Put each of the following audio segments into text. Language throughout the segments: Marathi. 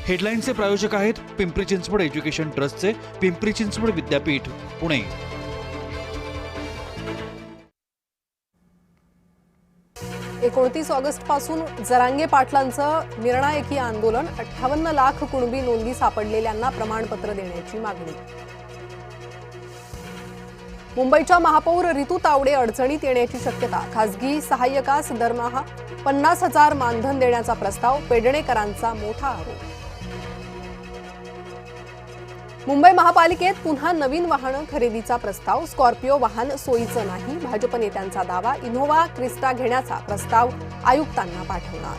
हेडलाईनचे प्रायोजक आहेत पिंपरी चिंचवड एज्युकेशन ट्रस्टचे पिंपरी चिंचवड विद्यापीठ पुणे। 29 ऑगस्ट पासून जरांगे पाटलांचं निर्णायकी आंदोलन। 58 लाख कुणबी नोंदी सापडलेल्यांना प्रमाणपत्र देण्याची मागणी। मुंबईच्या महापौर रितू तावडे अडचणीत येण्याची शक्यता। खासगी सहाय्यकास दरमहा 50,000 मानधन देण्याचा प्रस्ताव। पेडणेकरांचा मोठा आरोप। मुंबई महापालिकेत पुन्हा नवीन वाहन खरेदीचा प्रस्ताव। स्कॉर्पिओ वाहन सोयीचं नाही, भाजप नेत्यांचा दावा। इनोव्हा क्रिस्टा घेण्याचा प्रस्ताव आयुक्तांना पाठवणार।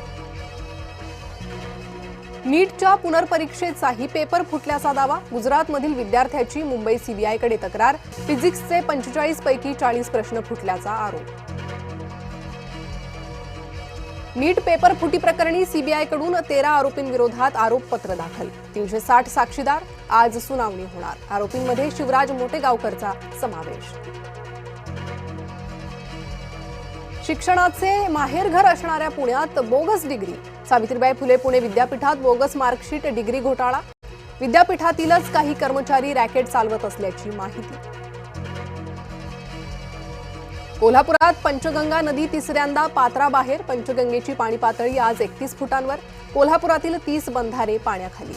नीटच्या पुनर्परीक्षेचाही पेपर फुटल्याचा दावा। गुजरातमधील विद्यार्थ्याची मुंबई सीबीआयकडे तक्रार। फिजिक्सचे 45 पैकी 40 प्रश्न फुटल्याचा आरोप। नीट पेपर फुटी प्रकरणी सीबीआयकडून 13 आरोपींविरोधात आरोपपत्र दाखल। 360 साक्षीदार। आज सुनावणी होणार। आरोपींमध्ये शिवराज मोटेगावकरचा समावेश। शिक्षणाचे माहेरघर असणाऱ्या पुण्यात बोगस डिग्री। सावित्रीबाई फुले पुणे विद्यापीठात बोगस मार्कशीट डिग्री घोटाळा। विद्यापीठातीलच काही कर्मचारी रॅकेट चालवत असल्याची माहिती। कोल्हापुरात पंचगंगा नदी तिसऱ्यांदा पात्राबाहेर। पंचगंगेची पाणी पातळी आज 31 फुटांवर। कोल्हापुरातील 30 बंधारे पाण्याखाली।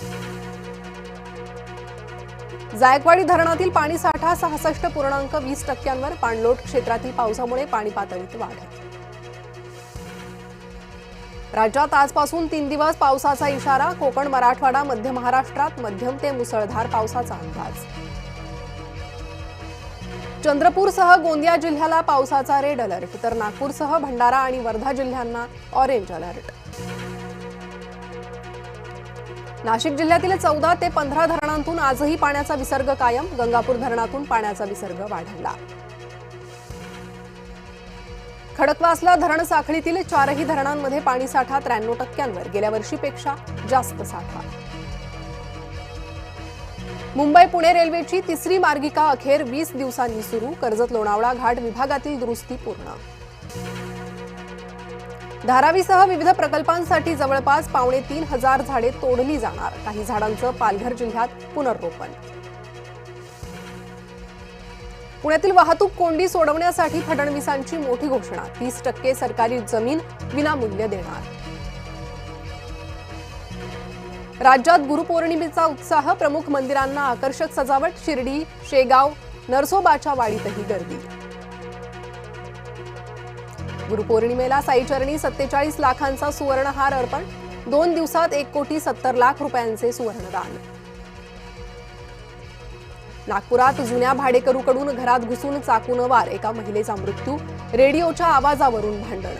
जायकवाडी धरणातील पाणीसाठा 66.20%वर। पाणलोट क्षेत्रातील पावसामुळे पाणी पातळीत वाढ। राज्यात आजपासून 3 दिवस पावसाचा इशारा। कोकण, मराठवाडा, मध्य महाराष्ट्रात मध्यम ते मुसळधार पावसाचा अंदाज। चंद्रपूरसह गोंदिया जिल्ह्याला पावसाचा रेड अलर्ट, तर नागपूरसह भंडारा आणि वर्धा जिल्ह्यांना ऑरेंज अलर्ट। नाशिक जिल्ह्यातील 14 ते 15 धरणांतून आजही पाण्याचा विसर्ग कायम। गंगापूर धरणातून पाण्याचा विसर्ग वाढला। खडकवासला धरण साखळीतील 4ही धरणांमध्ये पाणीसाठा 93%वर। गेल्या वर्षीपेक्षा जास्त साठा। मुंबई पुणे रेल्वेची तिसरी मार्गिका अखेर 20 दिवसांनी सुरू। कर्जत लोणावळा घाट विभागातील दुरुस्ती पूर्ण। धारावीसह विविध प्रकल्पांसाठी जवळपास 3,500 झाडे तोडली जाणार। काही झाडांचं पालघर जिल्ह्यात पुनर्रोपण। पुण्यातील वाहतूक कोंडी सोडवण्यासाठी फडणवीसांची मोठी घोषणा। 30% सरकारी जमीन विनामूल्य देणार। राज्यात गुरुपौर्णिमेचा उत्साह। प्रमुख मंदिरांना आकर्षक सजावट। शिर्डी, शेगाव, नरसोबाच्या वाडीतही गर्दी। गुरुपौर्णिमेला साईचरणी 47 लाखांचा सुवर्णहार अर्पण। 2 दिवसात 1,70,00,000 रुपयांचे सुवर्णदान। नागपुरात जुन्या भाडेकरूकडून घरात घुसून चाकून वार। एका महिलेचा मृत्यू। रेडिओच्या आवाजावरून भांडण।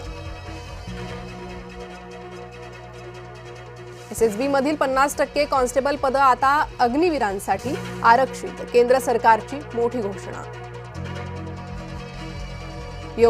एसएसबी मधील 50% कॉन्स्टेबल पद आता अग्निवीरांसाठी आरक्षित। केंद्र सरकारची मोठी घोषणा।